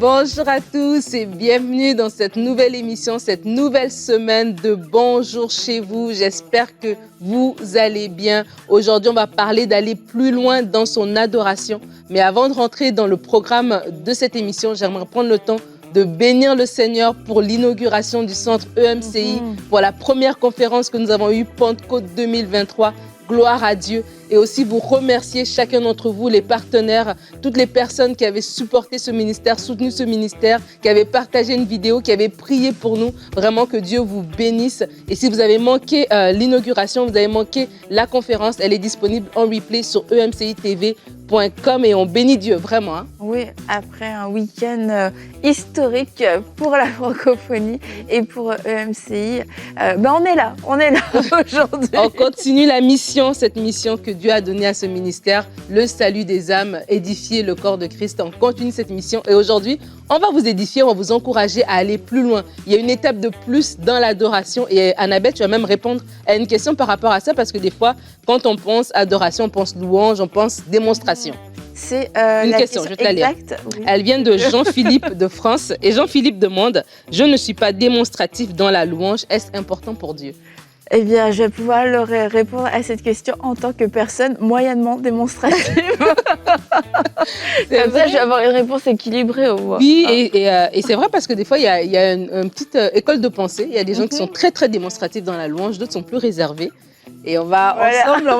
Bonjour à tous et bienvenue dans cette nouvelle émission, cette nouvelle semaine de Bonjour chez vous. J'espère que vous allez bien. Aujourd'hui, on va parler d'aller plus loin dans son adoration. Mais avant de rentrer dans le programme de cette émission, j'aimerais prendre le temps de bénir le Seigneur pour l'inauguration du centre EMCI, pour la première conférence que nous avons eue, Pentecôte 2023. Gloire à Dieu. Et aussi vous remercier chacun d'entre vous, les partenaires, toutes les personnes qui avaient supporté ce ministère, soutenu ce ministère, qui avaient partagé une vidéo, qui avaient prié pour nous. Vraiment que Dieu vous bénisse. Et si vous avez manqué l'inauguration, vous avez manqué la conférence, elle est disponible en replay sur emcitv.com et on bénit Dieu, vraiment. Hein. Oui, après un week-end historique pour la francophonie et pour EMCI, on est là aujourd'hui. On continue la mission, cette mission que Dieu a donnée à ce ministère, le salut des âmes, édifier le corps de Christ. On continue cette mission et aujourd'hui, on va vous édifier, on va vous encourager à aller plus loin. Il y a une étape de plus dans l'adoration et Annabelle, tu vas même répondre à une question par rapport à ça parce que des fois, quand on pense adoration, on pense louange, on pense démonstration. C'est une question, je vais te la lire. Oui. Elle vient de Jean-Philippe de France et Jean-Philippe demande « Je ne suis pas démonstratif dans la louange, est-ce important pour Dieu ?» Eh bien, je vais pouvoir leur répondre à cette question en tant que personne moyennement démonstrative. Comme ça, je vais avoir une réponse équilibrée au moins. Oui, et c'est vrai parce que des fois, il y a une petite école de pensée. Il y a des gens qui sont très, très démonstratifs dans la louange, d'autres sont plus réservés. Et on va ensemble,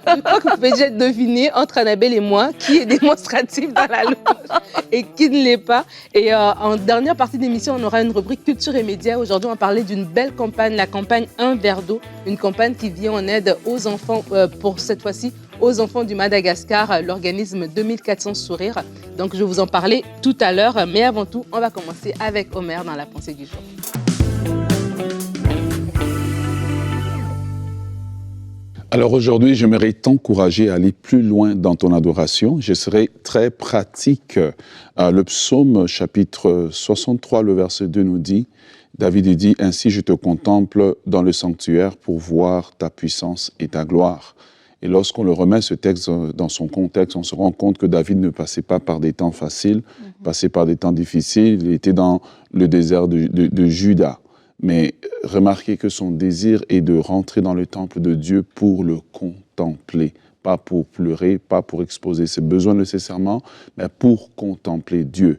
je crois que vous pouvez déjà deviner entre Annabelle et moi qui est démonstratif dans la louange et qui ne l'est pas. Et en dernière partie d'émission, on aura une rubrique culture et médias. Aujourd'hui, on va parler d'une belle campagne, la campagne Un verre d'eau, une campagne qui vient en aide aux enfants, pour cette fois-ci, aux enfants du Madagascar, l'organisme 2400 Sourires. Donc, je vais vous en parler tout à l'heure. Mais avant tout, on va commencer avec Omer dans la pensée du jour. Alors aujourd'hui, j'aimerais t'encourager à aller plus loin dans ton adoration. Je serai très pratique. Le psaume chapitre 63, le verset 2 nous dit, David dit, « Ainsi je te contemple dans le sanctuaire pour voir ta puissance et ta gloire. » Et lorsqu'on le remet, ce texte, dans son contexte, on se rend compte que David ne passait pas par des temps faciles, passait par des temps difficiles. Il était dans le désert de Juda. Mais remarquez que son désir est de rentrer dans le temple de Dieu pour le contempler, pas pour pleurer, pas pour exposer ses besoins nécessairement, mais pour contempler Dieu.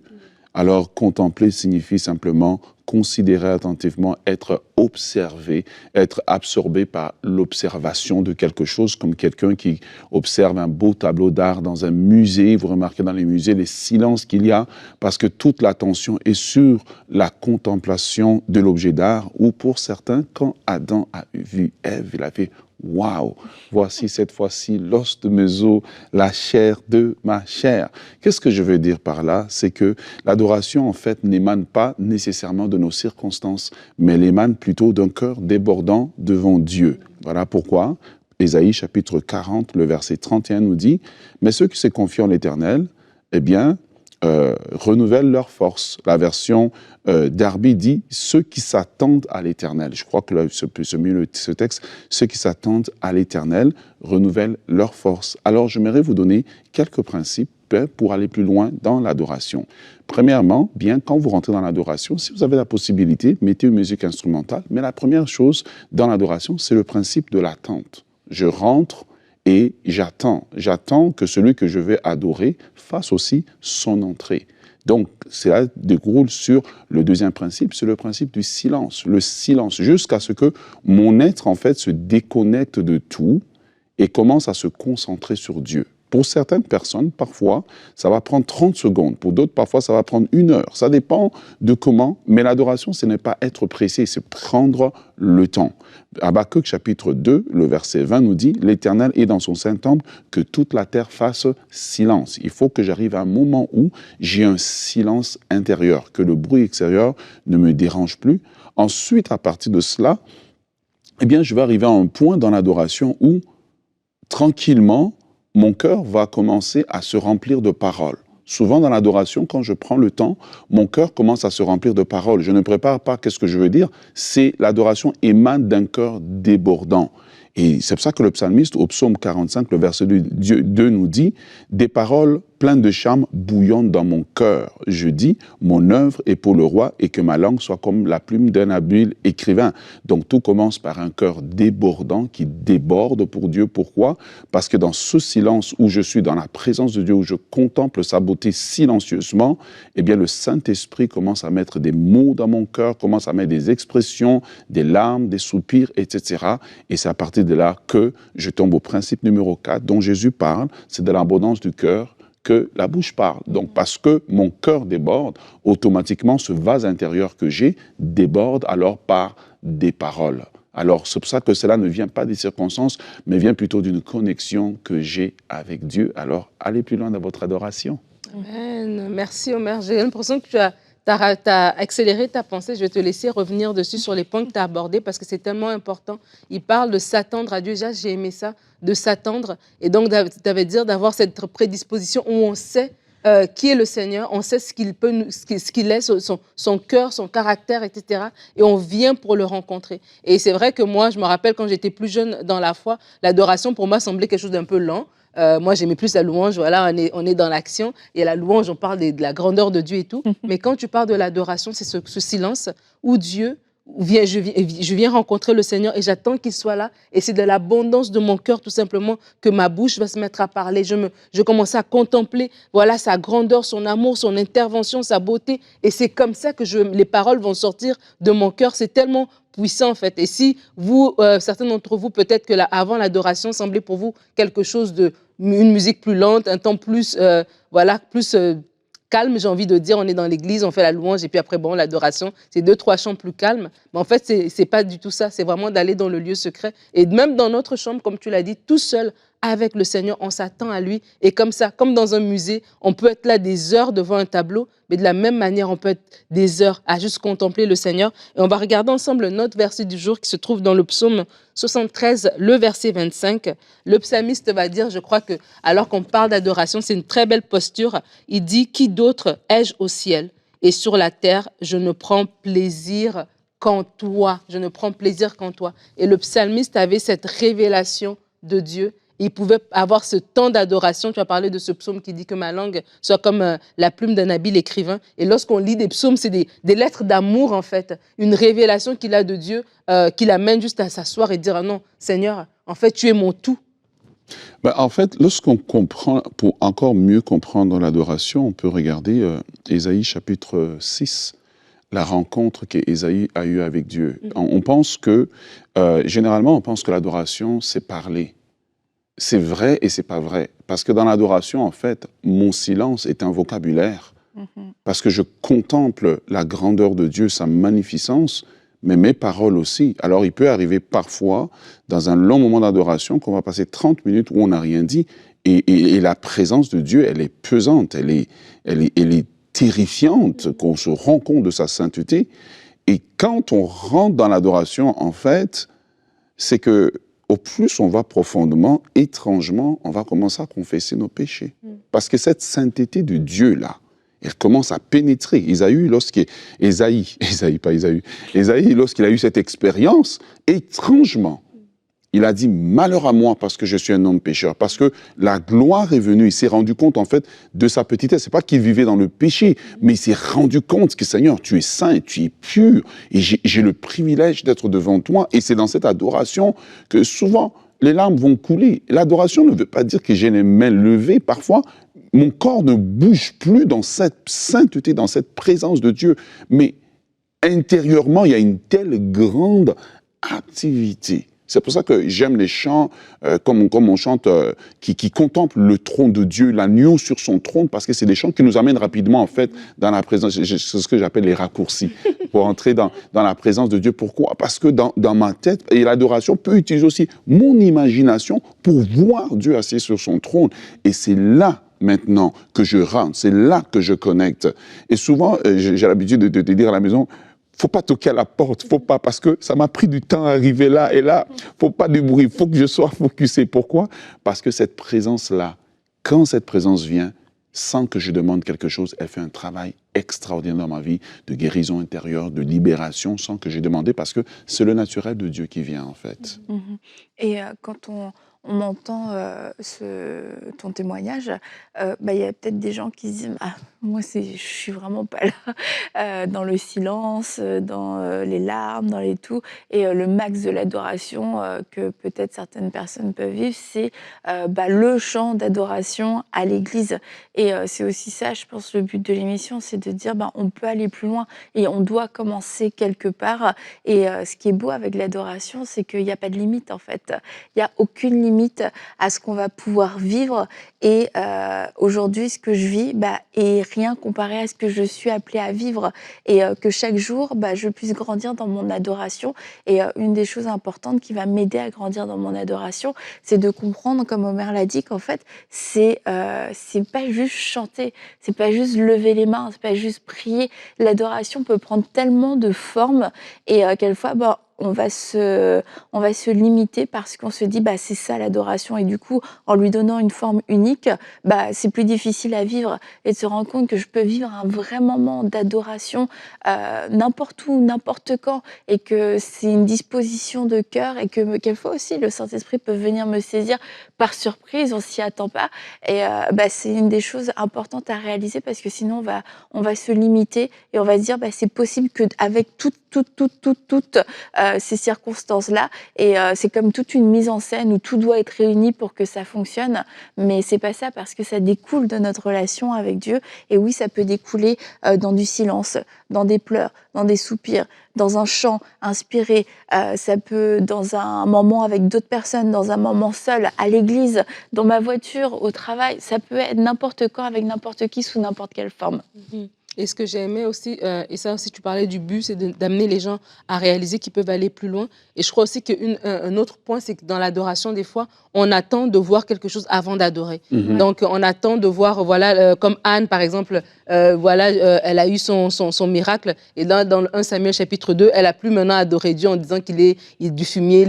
Alors, contempler signifie simplement considérer attentivement, être observé, être absorbé par l'observation de quelque chose, comme quelqu'un qui observe un beau tableau d'art dans un musée. Vous remarquez dans les musées les silences qu'il y a, parce que toute l'attention est sur la contemplation de l'objet d'art, ou pour certains, quand Adam a vu Ève, il a fait « Waouh, voici cette fois-ci l'os de mes os, la chair de ma chair. » Qu'est-ce que je veux dire par là? C'est que l'adoration, en fait, n'émane pas nécessairement de nos circonstances, mais elle émane plutôt d'un cœur débordant devant Dieu. Voilà pourquoi Ésaïe chapitre 40, le verset 31 nous dit « Mais ceux qui se confient en l'Éternel, eh bien, renouvellent leur force. » La version Darby dit « Ceux qui s'attendent à l'Éternel ». Je crois que ce texte, « Ceux qui s'attendent à l'Éternel renouvellent leur force ». Alors, j'aimerais vous donner quelques principes pour aller plus loin dans l'adoration. Premièrement, bien, quand vous rentrez dans l'adoration, si vous avez la possibilité, mettez une musique instrumentale. Mais la première chose dans l'adoration, c'est le principe de l'attente. Je rentre et j'attends. J'attends que celui que je vais adorer fasse aussi son entrée. Donc, cela déroule sur le deuxième principe, c'est le principe du silence. Le silence, jusqu'à ce que mon être, en fait, se déconnecte de tout et commence à se concentrer sur Dieu. Pour certaines personnes, parfois, ça va prendre 30 secondes. Pour d'autres, parfois, ça va prendre 1 heure. Ça dépend de comment. Mais l'adoration, ce n'est pas être pressé, c'est prendre le temps. Habakkuk, chapitre 2, le verset 20 nous dit « L'Éternel est dans son Saint-Temple, que toute la terre fasse silence. » Il faut que j'arrive à un moment où j'ai un silence intérieur, que le bruit extérieur ne me dérange plus. Ensuite, à partir de cela, eh bien, je vais arriver à un point dans l'adoration où, tranquillement, mon cœur va commencer à se remplir de paroles. Souvent dans l'adoration, quand je prends le temps, mon cœur commence à se remplir de paroles. Je ne prépare pas qu'est-ce que je veux dire, c'est l'adoration émane d'un cœur débordant. Et c'est pour ça que le psalmiste, au psaume 45, le verset 2 nous dit « Des paroles plein de charme bouillonne dans mon cœur. Je dis, mon œuvre est pour le roi et que ma langue soit comme la plume d'un habile écrivain. Donc tout commence par un cœur débordant qui déborde pour Dieu. Pourquoi? Parce que dans ce silence où je suis, dans la présence de Dieu, où je contemple sa beauté silencieusement, eh bien le Saint-Esprit commence à mettre des mots dans mon cœur, commence à mettre des expressions, des larmes, des soupirs, etc. Et c'est à partir de là que je tombe au principe numéro 4 dont Jésus parle, c'est de l'abondance du cœur que la bouche parle. Donc, parce que mon cœur déborde, automatiquement, ce vase intérieur que j'ai déborde alors par des paroles. Alors, c'est pour ça que cela ne vient pas des circonstances, mais vient plutôt d'une connexion que j'ai avec Dieu. Alors, allez plus loin dans votre adoration. Amen. Merci, Omer. J'ai l'impression que tu as accéléré ta pensée. Je vais te laisser revenir dessus sur les points que tu as abordés parce que c'est tellement important. Il parle de s'attendre à Dieu. Déjà, j'ai aimé ça, de s'attendre. Et donc, ça veut dire d'avoir cette prédisposition où on sait qui est le Seigneur, on sait ce qu'il est, son cœur, son caractère, etc. Et on vient pour le rencontrer. Et c'est vrai que moi, je me rappelle quand j'étais plus jeune dans la foi, l'adoration pour moi semblait quelque chose d'un peu lent. Moi, j'aimais plus la louange. Voilà, on est dans l'action. Et la louange, on parle de la grandeur de Dieu et tout. Mais quand tu parles de l'adoration, c'est ce silence où Dieu je viens rencontrer le Seigneur et j'attends qu'il soit là. Et c'est de l'abondance de mon cœur, tout simplement, que ma bouche va se mettre à parler. Je commence à contempler, voilà, sa grandeur, son amour, son intervention, sa beauté. Et c'est comme ça que les paroles vont sortir de mon cœur. C'est tellement puissant, en fait. Et si vous, certains d'entre vous, peut-être que avant l'adoration semblait pour vous quelque chose une musique plus lente, un temps plus, plus calme, j'ai envie de dire, on est dans l'église, on fait la louange et puis après, bon, l'adoration, c'est 2-3 chants plus calmes. Mais en fait, c'est pas du tout ça. C'est vraiment d'aller dans le lieu secret. Et même dans notre chambre, comme tu l'as dit, tout seul, avec le Seigneur, on s'attend à lui. Et comme ça, comme dans un musée, on peut être là des heures devant un tableau, mais de la même manière, on peut être des heures à juste contempler le Seigneur. Et on va regarder ensemble notre verset du jour qui se trouve dans le psaume 73, le verset 25. Le psalmiste va dire, je crois que, alors qu'on parle d'adoration, c'est une très belle posture. Il dit, qui d'autre ai-je au ciel et sur la terre, je ne prends plaisir qu'en toi. Je ne prends plaisir qu'en toi. Et le psalmiste avait cette révélation de Dieu. Il pouvait avoir ce temps d'adoration. Tu as parlé de ce psaume qui dit que ma langue soit comme la plume d'un habile écrivain. Et lorsqu'on lit des psaumes, c'est des lettres d'amour, en fait. Une révélation qu'il a de Dieu, qui l'amène juste à s'asseoir et dire, ah non, Seigneur, en fait, tu es mon tout. Ben, en fait, lorsqu'on comprend, pour encore mieux comprendre l'adoration, on peut regarder Ésaïe chapitre 6, la rencontre qu'Ésaïe a eue avec Dieu. On pense que, généralement, on pense que l'adoration, c'est parler. C'est vrai et c'est pas vrai. Parce que dans l'adoration, en fait, mon silence est un vocabulaire. Parce que je contemple la grandeur de Dieu, sa magnificence, mais mes paroles aussi. Alors, il peut arriver parfois, dans un long moment d'adoration, qu'on va passer 30 minutes où on n'a rien dit. Et la présence de Dieu, elle est pesante, elle est terrifiante, qu'on se rend compte de sa sainteté. Et quand on rentre dans l'adoration, en fait, c'est que au plus on va profondément, étrangement, on va commencer à confesser nos péchés. Parce que cette sainteté de Dieu-là, elle commence à pénétrer. Ésaïe, lorsqu'il a eu cette expérience, étrangement, il a dit, malheur à moi parce que je suis un homme pécheur. Parce que la gloire est venue. Il s'est rendu compte, en fait, de sa petitesse. C'est pas qu'il vivait dans le péché, mais il s'est rendu compte que, Seigneur, tu es saint, tu es pur. Et j'ai le privilège d'être devant toi. Et c'est dans cette adoration que souvent, les larmes vont couler. L'adoration ne veut pas dire que j'ai les mains levées. Parfois, mon corps ne bouge plus dans cette sainteté, dans cette présence de Dieu. Mais intérieurement, il y a une telle grande activité. C'est pour ça que j'aime les chants, comme on chante, qui contemplent le trône de Dieu, l'agneau sur son trône, parce que c'est des chants qui nous amènent rapidement, en fait, dans la présence. C'est ce que j'appelle les raccourcis, pour entrer dans la présence de Dieu. Pourquoi? Parce que dans ma tête, et l'adoration peut utiliser aussi mon imagination pour voir Dieu assis sur son trône. Et c'est là, maintenant, que je rentre, c'est là que je connecte. Et souvent, j'ai l'habitude de te dire à la maison, faut pas toquer à la porte, faut pas, parce que ça m'a pris du temps à arriver là, et là, faut pas de bruit, faut que je sois focusé. Pourquoi? Parce que cette présence-là, quand cette présence vient, sans que je demande quelque chose, elle fait un travail extraordinaire dans ma vie, de guérison intérieure, de libération, sans que j'ai demandé, parce que c'est le naturel de Dieu qui vient, en fait. Et quand on on entend ton témoignage, il y a peut-être des gens qui se disent ah, moi, je suis vraiment pas là, dans le silence, dans les larmes, dans les tout. Et le max de l'adoration que peut-être certaines personnes peuvent vivre, c'est le chant d'adoration à l'église. Et c'est aussi ça, je pense, le but de l'émission, c'est de dire on peut aller plus loin et on doit commencer quelque part. Et ce qui est beau avec l'adoration, c'est qu'il n'y a pas de limite, en fait. Il n'y a aucune limite à ce qu'on va pouvoir vivre. Et aujourd'hui, ce que je vis est rien comparé à ce que je suis appelée à vivre. Et que chaque jour, je puisse grandir dans mon adoration. Et une des choses importantes qui va m'aider à grandir dans mon adoration, c'est de comprendre, comme Omer l'a dit, qu'en fait, c'est pas juste chanter, c'est pas juste lever les mains, c'est pas juste prier. L'adoration peut prendre tellement de formes et quelquefois, on va se limiter parce qu'on se dit c'est ça l'adoration, et du coup en lui donnant une forme unique c'est plus difficile à vivre, et de se rendre compte que je peux vivre un vrai moment d'adoration n'importe où, n'importe quand, et que c'est une disposition de cœur, et que quelquefois aussi le Saint-Esprit peut venir me saisir par surprise, on s'y attend pas, et c'est une des choses importantes à réaliser, parce que sinon on va se limiter et on va se dire c'est possible qu'avec toutes ces circonstances-là, et c'est comme toute une mise en scène où tout doit être réuni pour que ça fonctionne, mais c'est pas ça, parce que ça découle de notre relation avec Dieu. Et oui, ça peut découler dans du silence, dans des pleurs, dans des soupirs, dans un chant inspiré, ça peut dans un moment avec d'autres personnes, dans un moment seul, à l'église, dans ma voiture, au travail, ça peut être n'importe quand, avec n'importe qui, sous n'importe quelle forme. Et ce que j'ai aimé aussi, et ça aussi tu parlais du but, c'est d'amener les gens à réaliser qu'ils peuvent aller plus loin. Et je crois aussi qu'un autre point, c'est que dans l'adoration, des fois, on attend de voir quelque chose avant d'adorer. Donc, on attend de voir, comme Anne, par exemple, elle a eu son miracle. Et dans le 1 Samuel chapitre 2, elle a plus maintenant adoré Dieu en disant qu'il est du fumier,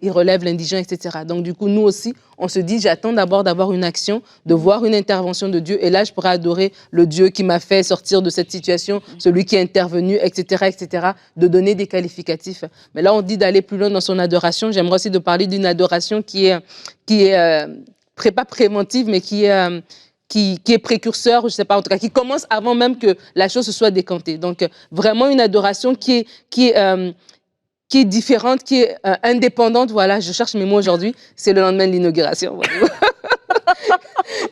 il relève l'indigent, etc. Donc, du coup, nous aussi, on se dit, j'attends d'abord d'avoir une action, de voir une intervention de Dieu. Et là, je pourrais adorer le Dieu qui m'a fait sortir de cette situation, celui qui est intervenu, etc., etc., de donner des qualificatifs. Mais là, on dit d'aller plus loin dans son adoration. J'aimerais aussi de parler d'une adoration qui est pas préventive, mais qui est précurseur, je sais pas, en tout cas, qui commence avant même que la chose se soit décantée. Donc, vraiment une adoration qui est différente, qui est indépendante. Voilà, je cherche mes mots aujourd'hui. C'est le lendemain de l'inauguration.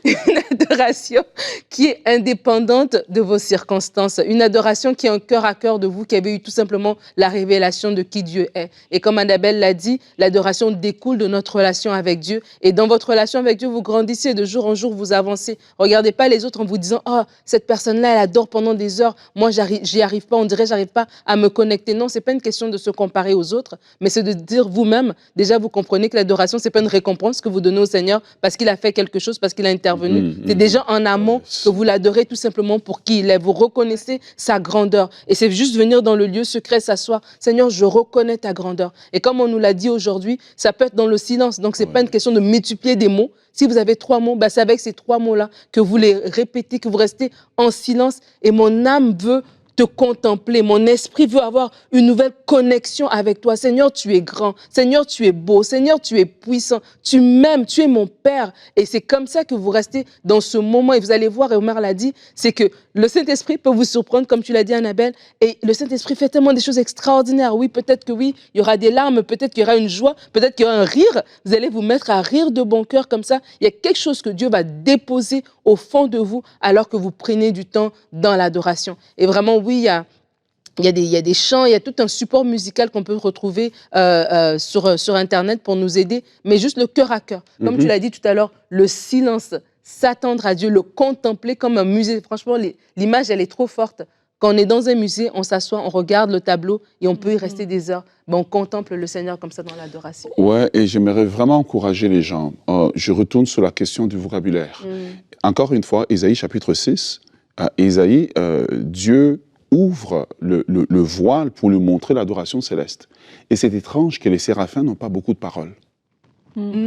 Une adoration qui est indépendante de vos circonstances. Une adoration qui est un cœur à cœur de vous, qui avez eu tout simplement la révélation de qui Dieu est. Et comme Annabelle l'a dit, l'adoration découle de notre relation avec Dieu. Et dans votre relation avec Dieu, vous grandissez de jour en jour, vous avancez. Regardez pas les autres en vous disant « Oh, cette personne-là, elle adore pendant des heures. Moi, j'y arrive pas. On dirait j'arrive pas à me connecter. » Non, c'est pas une question de se comparer aux autres, mais c'est de dire vous-même, déjà, vous comprenez que l'adoration, c'est pas une récompense que vous donnez au Seigneur parce qu'il a fait quelque chose, parce qu'il a intervenu. C'est déjà en amont que vous l'adorez tout simplement pour qui il est. Vous reconnaissez sa grandeur. Et c'est juste venir dans le lieu secret, s'asseoir. Seigneur, je reconnais ta grandeur. Et comme on nous l'a dit aujourd'hui, ça peut être dans le silence. Donc, c'est pas une question de multiplier des mots. Si vous avez 3 mots, c'est avec ces 3 mots-là que vous les répétez, que vous restez en silence. Et mon âme veut te contempler. Mon esprit veut avoir une nouvelle connexion avec toi. Seigneur, tu es grand. Seigneur, tu es beau. Seigneur, tu es puissant. Tu m'aimes. Tu es mon Père. Et c'est comme ça que vous restez dans ce moment. Et vous allez voir, et Omer l'a dit, c'est que le Saint-Esprit peut vous surprendre, comme tu l'as dit, Annabelle. Et le Saint-Esprit fait tellement des choses extraordinaires. Oui, peut-être que oui, il y aura des larmes, peut-être qu'il y aura une joie, peut-être qu'il y aura un rire. Vous allez vous mettre à rire de bon cœur comme ça. Il y a quelque chose que Dieu va déposer au fond de vous alors que vous prenez du temps dans l'adoration. Et vraiment, oui, il y a des chants, il y a tout un support musical qu'on peut retrouver sur Internet pour nous aider, mais juste le cœur à cœur. Comme tu l'as dit tout à l'heure, le silence, s'attendre à Dieu, le contempler comme un musée. Franchement, l'image, elle est trop forte. Quand on est dans un musée, on s'assoit, on regarde le tableau et on peut y rester des heures. On contemple le Seigneur comme ça dans l'adoration. Ouais, et j'aimerais vraiment encourager les gens. Je retourne sur la question du vocabulaire. Encore une fois, Ésaïe chapitre 6, Ésaïe, Dieu ouvre le voile pour lui montrer l'adoration céleste. Et c'est étrange que les séraphins n'ont pas beaucoup de paroles.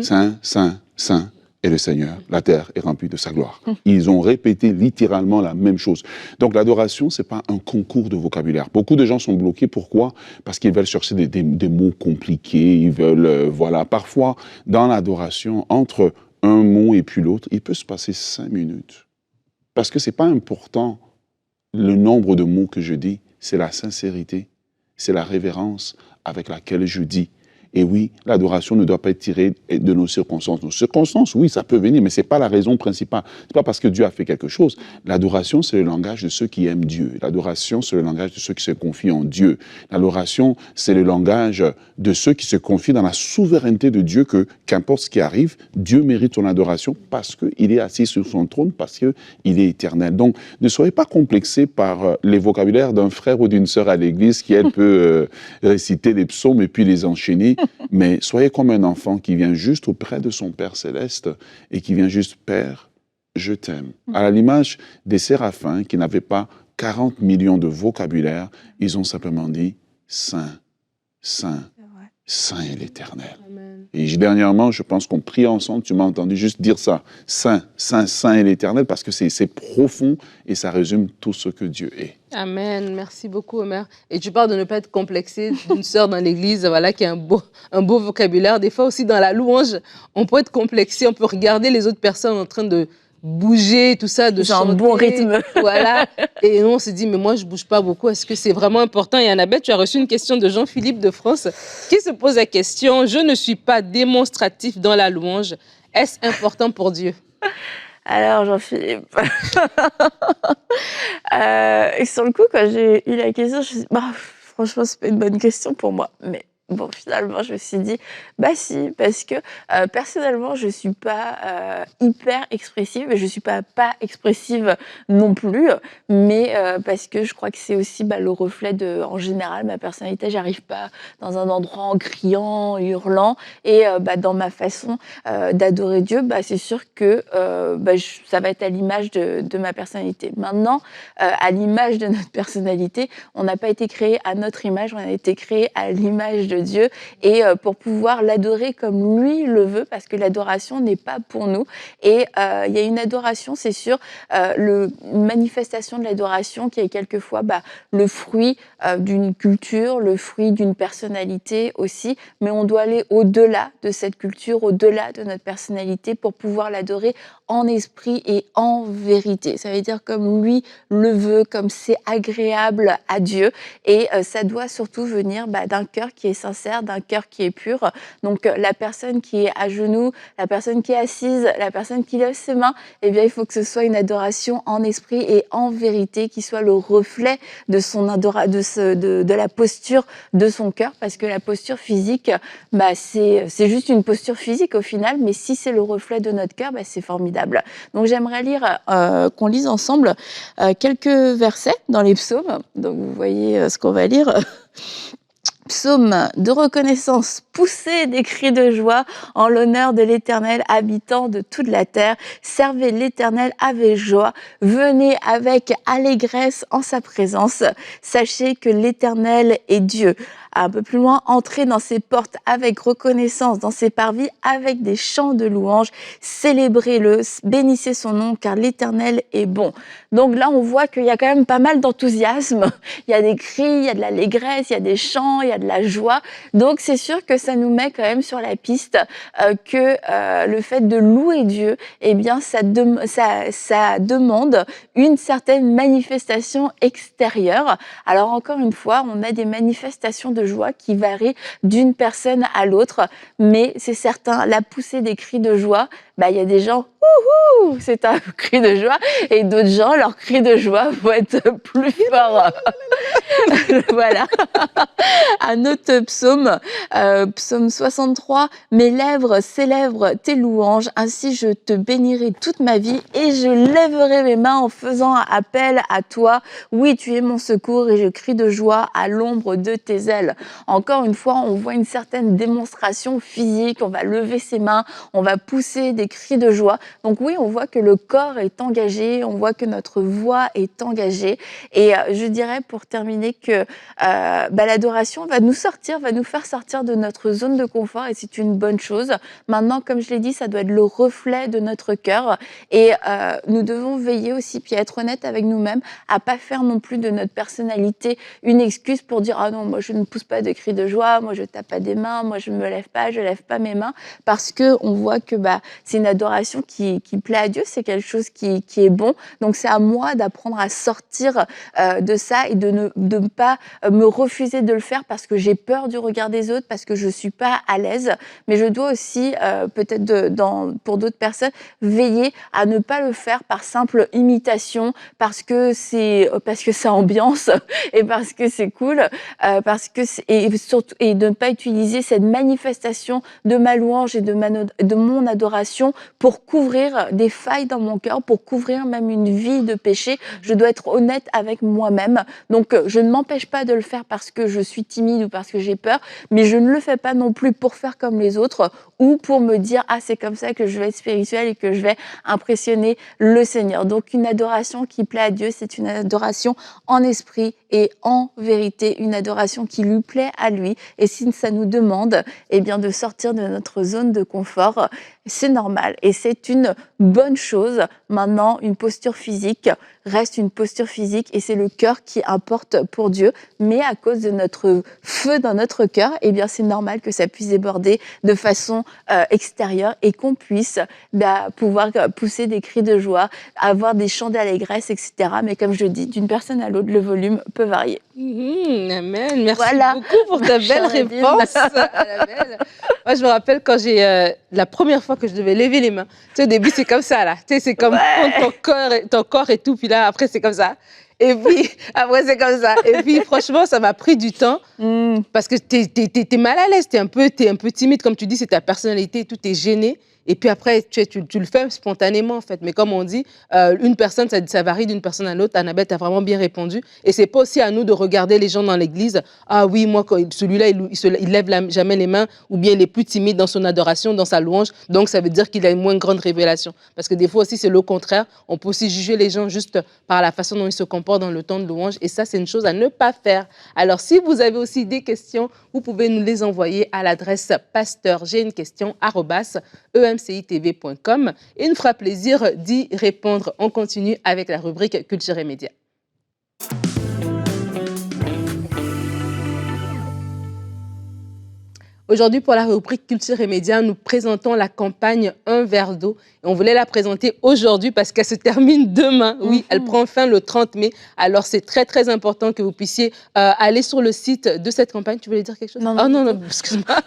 Saint, Saint, Saint. et le Seigneur, la terre est remplie de sa gloire. Ils ont répété littéralement la même chose. Donc l'adoration, ce n'est pas un concours de vocabulaire. Beaucoup de gens sont bloqués. Pourquoi? Parce qu'ils veulent chercher des mots compliqués. Ils veulent, voilà. Parfois, dans l'adoration, entre un mot et puis l'autre, il peut se passer 5 minutes. Parce que ce n'est pas important le nombre de mots que je dis, c'est la sincérité, c'est la révérence avec laquelle je dis. Et oui, l'adoration ne doit pas être tirée de nos circonstances. Nos circonstances, oui, ça peut venir, mais ce n'est pas la raison principale. Ce n'est pas parce que Dieu a fait quelque chose. L'adoration, c'est le langage de ceux qui aiment Dieu. L'adoration, c'est le langage de ceux qui se confient en Dieu. L'adoration, c'est le langage de ceux qui se confient dans la souveraineté de Dieu, que qu'importe ce qui arrive, Dieu mérite son adoration parce qu'il est assis sur son trône, parce qu'il est éternel. Donc, ne soyez pas complexés par les vocabulaires d'un frère ou d'une sœur à l'église qui, elle, peut réciter des psaumes et puis les enchaîner. Mais soyez comme un enfant qui vient juste auprès de son Père céleste et qui vient juste « Père, je t'aime ». À l'image des séraphins qui n'avaient pas 40 millions de vocabulaire, ils ont simplement dit « Saint, Saint, Saint est l'Éternel ». Et dernièrement, je pense qu'on prie ensemble, tu m'as entendu juste dire ça, « Saint, Saint, Saint est l'Éternel » parce que c'est profond et ça résume tout ce que Dieu est. Amen. Merci beaucoup, Omer. Et tu parles de ne pas être complexé d'une sœur dans l'église, voilà, qui a un beau vocabulaire. Des fois aussi, dans la louange, on peut être complexé, on peut regarder les autres personnes en train de bouger, tout ça, de chanter. Un bon rythme. Voilà. Et nous, on se dit, mais moi, je bouge pas beaucoup. Est-ce que c'est vraiment important? Et Annabelle, tu as reçu une question de Jean-Philippe de France qui se pose la question, je ne suis pas démonstratif dans la louange. Est-ce important pour Dieu? Alors, Jean-Philippe, sur le coup, quand j'ai eu la question, je me suis dit, bah, franchement, c'est pas une bonne question pour moi. Mais bon, finalement, je me suis dit, bah si, parce que personnellement, je suis pas hyper expressive, et je suis pas expressive non plus, mais parce que je crois que c'est aussi le reflet de, en général, ma personnalité. J'arrive pas dans un endroit en criant, en hurlant, et dans ma façon d'adorer Dieu, c'est sûr que ça va être à l'image de ma personnalité. Maintenant, à l'image de notre personnalité, on n'a pas été créé à notre image, on a été créé à l'image de Dieu, et pour pouvoir l'adorer comme lui le veut, parce que l'adoration n'est pas pour nous. Et il y a une adoration, c'est sûr, une manifestation de l'adoration qui est quelquefois le fruit d'une culture, le fruit d'une personnalité aussi, mais on doit aller au-delà de cette culture, au-delà de notre personnalité pour pouvoir l'adorer en esprit et en vérité. Ça veut dire comme lui le veut, comme c'est agréable à Dieu, et ça doit surtout venir d'un cœur qui est sincère, d'un cœur qui est pur. Donc la personne qui est à genoux, la personne qui est assise, la personne qui lève ses mains, eh bien il faut que ce soit une adoration en esprit et en vérité, qui soit le reflet de son de la posture de son cœur, parce que la posture physique, c'est juste une posture physique au final, mais si c'est le reflet de notre cœur, c'est formidable. Donc j'aimerais lire, qu'on lise ensemble quelques versets dans les psaumes. Donc vous voyez ce qu'on va lire. Psaume de reconnaissance, poussez des cris de joie en l'honneur de l'Éternel, habitant de toute la terre. Servez l'Éternel avec joie, venez avec allégresse en sa présence. Sachez que l'Éternel est Dieu. Un peu plus loin, entrez dans ses portes avec reconnaissance, dans ses parvis avec des chants de louange. Célébrez-le, bénissez son nom, car l'Éternel est bon. Donc là, on voit qu'il y a quand même pas mal d'enthousiasme. Il y a des cris, il y a de l'allégresse, il y a des chants, il y a de la joie. Donc c'est sûr que ça nous met quand même sur la piste que le fait de louer Dieu, eh bien ça demande une certaine manifestation extérieure. Alors encore une fois, on a des manifestations de joie qui varient d'une personne à l'autre, mais c'est certain, la poussée des cris de joie, il y a des gens, wouhou, c'est un cri de joie, et d'autres gens, leurs cris de joie vont être plus forts. Voilà. Un autre psaume, psaume 63, mes lèvres célèbrent tes louanges, ainsi je te bénirai toute ma vie et je lèverai mes mains en faisant appel à toi. Oui, tu es mon secours et je crie de joie à l'ombre de tes ailes. Encore une fois, on voit une certaine démonstration physique, on va lever ses mains, on va pousser des des cris de joie. Donc oui, on voit que le corps est engagé, on voit que notre voix est engagée. Et je dirais pour terminer que l'adoration va nous faire sortir de notre zone de confort et c'est une bonne chose. Maintenant, comme je l'ai dit, ça doit être le reflet de notre cœur et nous devons veiller aussi, puis être honnête avec nous-mêmes, à pas faire non plus de notre personnalité une excuse pour dire « Ah non, moi je ne pousse pas de cris de joie, moi je tape pas des mains, moi je me lève pas, je lève pas mes mains » parce que on voit que c'est une adoration qui plaît à Dieu, c'est quelque chose qui est bon. Donc c'est à moi d'apprendre à sortir de ça et de ne pas me refuser de le faire parce que j'ai peur du regard des autres, parce que je suis pas à l'aise. Mais je dois aussi, peut-être pour d'autres personnes, veiller à ne pas le faire par simple imitation, parce que ça ambiance et parce que c'est cool, et de ne pas utiliser cette manifestation de ma louange et de mon adoration pour couvrir des failles dans mon cœur, pour couvrir même une vie de péché. Je dois être honnête avec moi-même. Donc, je ne m'empêche pas de le faire parce que je suis timide ou parce que j'ai peur, mais je ne le fais pas non plus pour faire comme les autres ou pour me dire « Ah, c'est comme ça que je vais être spirituelle et que je vais impressionner le Seigneur ». Donc, une adoration qui plaît à Dieu, c'est une adoration en esprit et en vérité, une adoration qui lui plaît à lui. Et si ça nous demande de sortir de notre zone de confort, c'est normal et c'est une bonne chose. Maintenant, une posture physique reste une posture physique et c'est le cœur qui importe pour Dieu. Mais à cause de notre feu dans notre cœur, c'est normal que ça puisse déborder de façon extérieure et qu'on puisse pouvoir pousser des cris de joie, avoir des chants d'allégresse, etc. Mais comme je dis, d'une personne à l'autre, le volume peut varier. Amen. Merci beaucoup pour ta belle réponse. Moi, je me rappelle quand la première fois que je devais lever les mains. Tu sais, au début, c'est comme ça, là. Tu sais, c'est comme ton corps et tout. Puis là, après, c'est comme ça. Et puis, après, c'est comme ça. Et puis, franchement, ça m'a pris du temps. Parce que t'es mal à l'aise. T'es un peu timide. Comme tu dis, c'est ta personnalité et tout. T'es gêné. Et puis après, tu le fais spontanément, en fait. Mais comme on dit, une personne, ça varie d'une personne à l'autre. Annabelle, t'as vraiment bien répondu. Et c'est pas aussi à nous de regarder les gens dans l'église. Ah oui, moi, celui-là, il lève jamais les mains, ou bien il est plus timide dans son adoration, dans sa louange. Donc, ça veut dire qu'il a une moins grande révélation. Parce que des fois aussi, c'est le contraire. On peut aussi juger les gens juste par la façon dont ils se comportent dans le temps de louange. Et ça, c'est une chose à ne pas faire. Alors, si vous avez aussi des questions, vous pouvez nous les envoyer à l'adresse pasteur.j'ai-une-question@emcitv.com et il nous fera plaisir d'y répondre. On continue avec la rubrique Culture et Médias. Aujourd'hui, pour la rubrique Culture et Médias, nous présentons la campagne Un verre d'eau. Et on voulait la présenter aujourd'hui parce qu'elle se termine demain. Oui, elle prend fin le 30 mai. Alors, c'est très, très important que vous puissiez aller sur le site de cette campagne. Tu voulais dire quelque chose? Non, excuse-moi.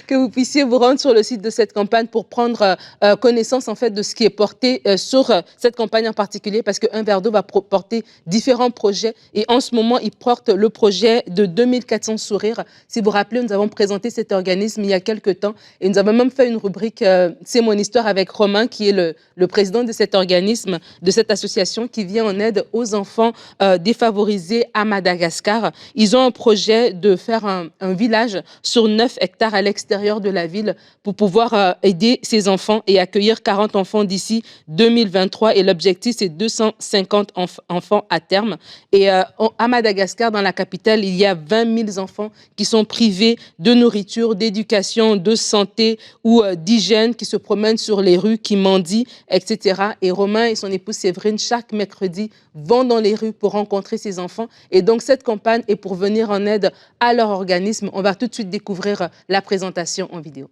Que vous puissiez vous rendre sur le site de cette campagne pour prendre connaissance en fait de ce qui est porté sur cette campagne en particulier, parce que Un verre d'eau va porter différents projets et en ce moment il porte le projet de 2400 sourires. Si vous vous rappelez, nous avons présenté cet organisme il y a quelques temps et nous avons même fait une rubrique C'est mon histoire avec Romain qui est le président de cet organisme, de cette association qui vient en aide aux enfants défavorisés à Madagascar. Ils ont un projet de faire un village sur 9 hectares à l'extérieur de la ville pour pouvoir aider ces enfants et accueillir 40 enfants d'ici 2023. Et l'objectif, c'est 250 enfants à terme. Et à Madagascar, dans la capitale, il y a 20 000 enfants qui sont privés de nourriture, d'éducation, de santé ou d'hygiène, qui se promènent sur les rues, qui mendient, etc. Et Romain et son épouse Séverine, chaque mercredi, vont dans les rues pour rencontrer ces enfants. Et donc, cette campagne est pour venir en aide à leur organisme. On va tout de suite découvrir la présentation en vidéo.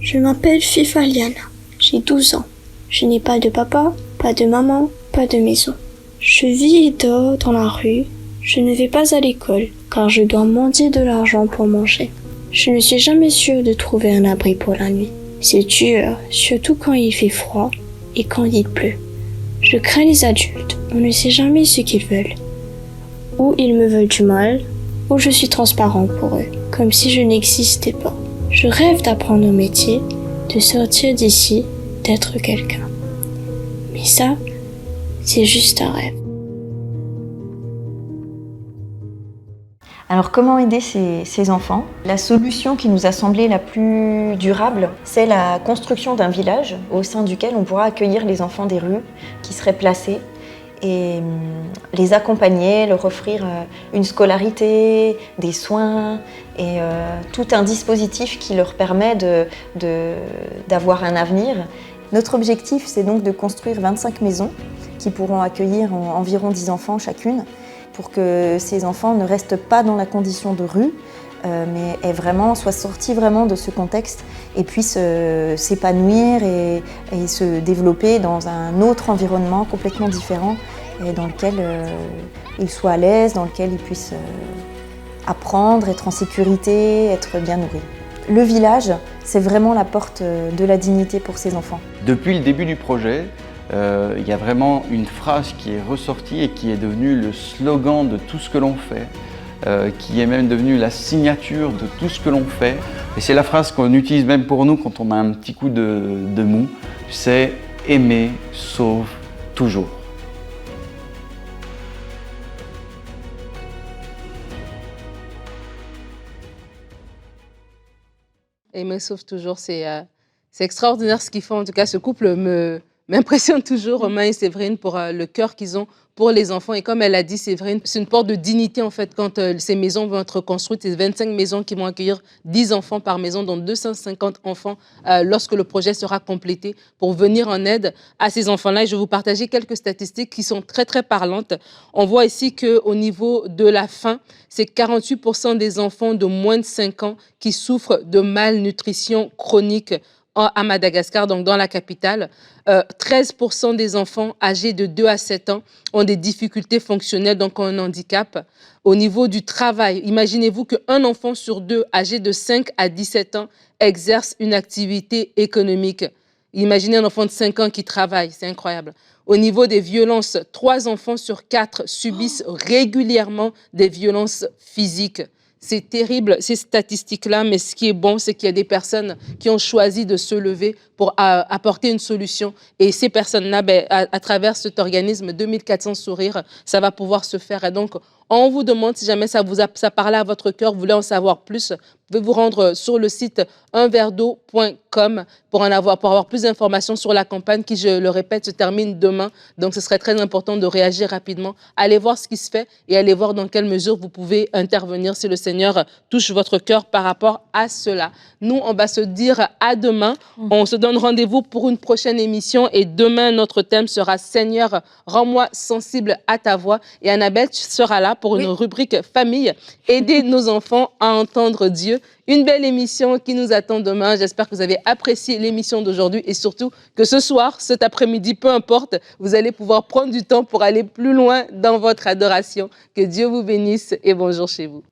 Je m'appelle Fifa Liana, j'ai 12 ans. Je n'ai pas de papa, pas de maman, pas de maison. Je vis et dors dans la rue. Je ne vais pas à l'école car je dois mendier de l'argent pour manger. Je ne suis jamais sûre de trouver un abri pour la nuit. C'est dur, surtout quand il fait froid et quand il pleut. Je crains les adultes, on ne sait jamais ce qu'ils veulent. Ou ils me veulent du mal, ou je suis transparent pour eux, comme si je n'existais pas. Je rêve d'apprendre un métier, de sortir d'ici, d'être quelqu'un. Mais ça, c'est juste un rêve. Alors comment aider ces enfants? La solution qui nous a semblé la plus durable, c'est la construction d'un village au sein duquel on pourra accueillir les enfants des rues qui seraient placés et les accompagner, leur offrir une scolarité, des soins et tout un dispositif qui leur permet d'avoir un avenir. Notre objectif, c'est donc de construire 25 maisons qui pourront accueillir environ 10 enfants chacune, pour que ces enfants ne restent pas dans la condition de rue, mais soient sortis vraiment de ce contexte et puissent s'épanouir et se développer dans un autre environnement complètement différent et dans lequel ils soient à l'aise, dans lequel ils puissent apprendre, être en sécurité, être bien nourris. Le village, c'est vraiment la porte de la dignité pour ces enfants. Depuis le début du projet, il y a vraiment une phrase qui est ressortie et qui est devenue le slogan de tout ce que l'on fait, qui est même devenue la signature de tout ce que l'on fait. Et c'est la phrase qu'on utilise même pour nous quand on a un petit coup de mou, c'est « aimer sauve toujours ». Aimer sauve toujours, c'est extraordinaire ce qu'ils font. En tout cas, ce couple m'impressionne toujours, Romain et Séverine, pour le cœur qu'ils ont pour les enfants. Et comme elle a dit, Séverine, c'est une porte de dignité en fait quand ces maisons vont être construites. C'est 25 maisons qui vont accueillir 10 enfants par maison, dont 250 enfants lorsque le projet sera complété, pour venir en aide à ces enfants-là. Et je vais vous partager quelques statistiques qui sont très, très parlantes. On voit ici qu'au niveau de la faim, c'est 48% des enfants de moins de 5 ans qui souffrent de malnutrition chronique à Madagascar, donc dans la capitale. 13% des enfants âgés de 2 à 7 ans ont des difficultés fonctionnelles, donc ont un handicap. Au niveau du travail, imaginez-vous qu'un enfant sur 2 âgé de 5 à 17 ans exerce une activité économique. Imaginez un enfant de 5 ans qui travaille, c'est incroyable. Au niveau des violences, 3 enfants sur 4 subissent régulièrement des violences physiques. C'est terrible, ces statistiques-là, mais ce qui est bon, c'est qu'il y a des personnes qui ont choisi de se lever pour apporter une solution. Et ces personnes-là, à travers cet organisme 2400 sourires, ça va pouvoir se faire. Et donc, on vous demande, si jamais ça parlait à votre cœur, vous voulez en savoir plus, vous pouvez vous rendre sur le site unverdeau.com pour avoir plus d'informations sur la campagne qui, je le répète, se termine demain. Donc, ce serait très important de réagir rapidement. Allez voir ce qui se fait et allez voir dans quelle mesure vous pouvez intervenir si le Seigneur touche votre cœur par rapport à cela. Nous, on va se dire à demain. On se donne rendez-vous pour une prochaine émission et demain, notre thème sera « Seigneur, rends-moi sensible à ta voix ». Et Annabelle sera là pour une rubrique famille, aider nos enfants à entendre Dieu. Une belle émission qui nous attend demain. J'espère que vous avez apprécié l'émission d'aujourd'hui et surtout que ce soir, cet après-midi, peu importe, vous allez pouvoir prendre du temps pour aller plus loin dans votre adoration. Que Dieu vous bénisse et bonjour chez vous.